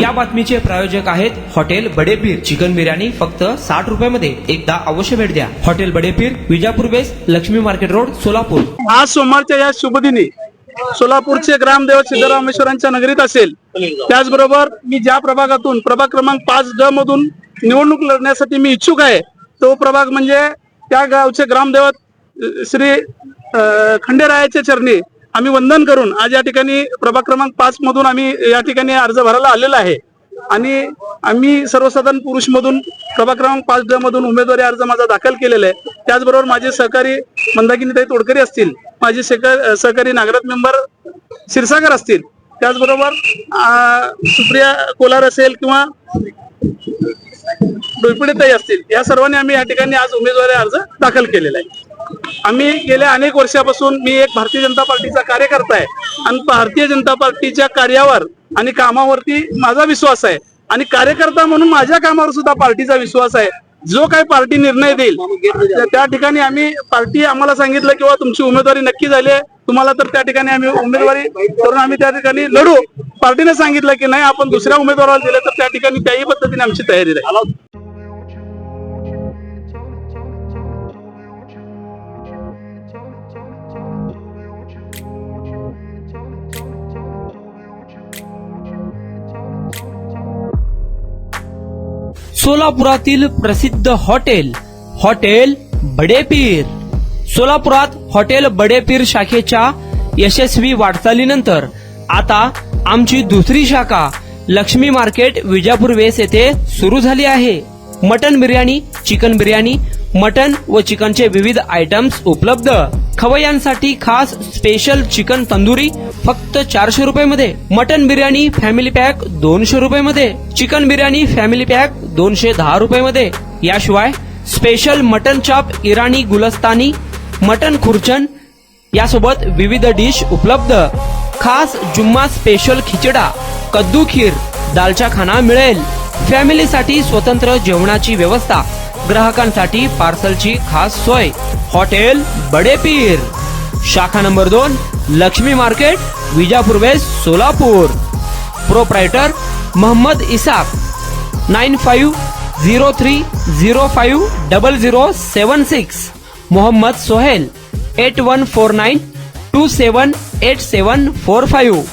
या बातमीचे प्रायोजक आहेत हॉटेल बडेपीर. चिकन बिर्याणी फक्त 60 रुपयामध्ये. एकदा अवश्य भेट द्या. Hotel Badepir, Vijapur west, Lakshmi market road, Solapur. आज सोमवारच्या या शुभदिनी सोलापूरचे ग्रामदेवत सिद्धरामेश्वरांच्या नगरीत असेल, त्याचबरोबर मी ज्या प्रभागातून प्रभाग क्रमांक 5D मधून निवडणूक लढण्यासाठी मी इच्छुक आहे, तो प्रभाग म्हणजे त्या गावचे ग्रामदेवत श्री खंडेरायाच्या चरणी आम्ही वंदन करून आज या ठिकाणी प्रभाग क्रमांक 5 मधून आम्ही या ठिकाणी अर्ज भरायला आलेला आहे. आणि आम्ही सर्वसाधारण पुरुष मधून प्रभाग क्रमांक 5D मधून उमेदवारी अर्ज माझा दाखल केलेला आहे. त्याचबरोबर माझे सहकारी मंदाकिनीताई तोडकरी असतील, माझे सहकारी नागराज मेंबर क्षीरसागर असतील, त्याचबरोबर सुप्रिया कोलार असेल किंवा डोईपडेताई असतील, या सर्वांनी आम्ही या ठिकाणी आज उमेदवारी अर्ज दाखल केलेला आहे. आम्ही गेल्या अनेक वर्षापासून मी एक भारतीय जनता पार्टीचा कार्यकर्ता आहे आणि भारतीय जनता पार्टीच्या कार्यावर आणि कामावरती माझा विश्वास आहे आणि कार्यकर्ता म्हणून माझ्या कामावर सुद्धा पार्टीचा विश्वास आहे. जो काही पार्टी निर्णय देईल त्या ठिकाणी आम्ही, पार्टी आम्हाला सांगितलं किंवा तुमची उमेदवारी नक्की झाली आहे तुम्हाला, तर त्या ठिकाणी आम्ही उमेदवारी करून आम्ही त्या ठिकाणी लढू. पार्टीने सांगितलं की नाही आपण दुसऱ्या उमेदवाराला दिले, तर त्या ठिकाणी त्याही पद्धतीने आमची तयारी राहील. सोलापुरातील प्रसिद्ध हॉटेल बडेपीर. सोलापुरात हॉटेल बडेपीर शाखेच्या यशस्वी वाटचालीनंतर आता आमची दुसरी शाखा लक्ष्मी मार्केट, विजापूर वेस्ट येथे सुरू झाली आहे. Mutton biryani, chicken biryani, mutton व चिकनचे विविध आयटम्स उपलब्ध. खवय्यांसाठी खास स्पेशल चिकन तंदुरी फक्त 400 रुपयामध्ये. मटन बिर्याणी फॅमिली पॅक 200 रुपयामध्ये. चिकन बिर्याणी फॅमिली पॅक 210 रुपयामध्ये. याशिवाय स्पेशल मटन चाप, इराणी गुलस्तानी, मटन खुर्चन यासोबत विविध डिश उपलब्ध. खास जुम्मा स्पेशल खिचडा, कद्दू खीर, दालचा खाना मिळेल. फॅमिलीसाठी स्वतंत्र जेवणाची व्यवस्था, ग्राहकांसाठी पार्सलची खास सोय. हॉटेल बडेपीर, शाखा number 2, Lakshmi market, Vijapur west, Solapur. Proprietor Mohammad Isaq. 9503050076. Mohammad Sohail. 8149278745.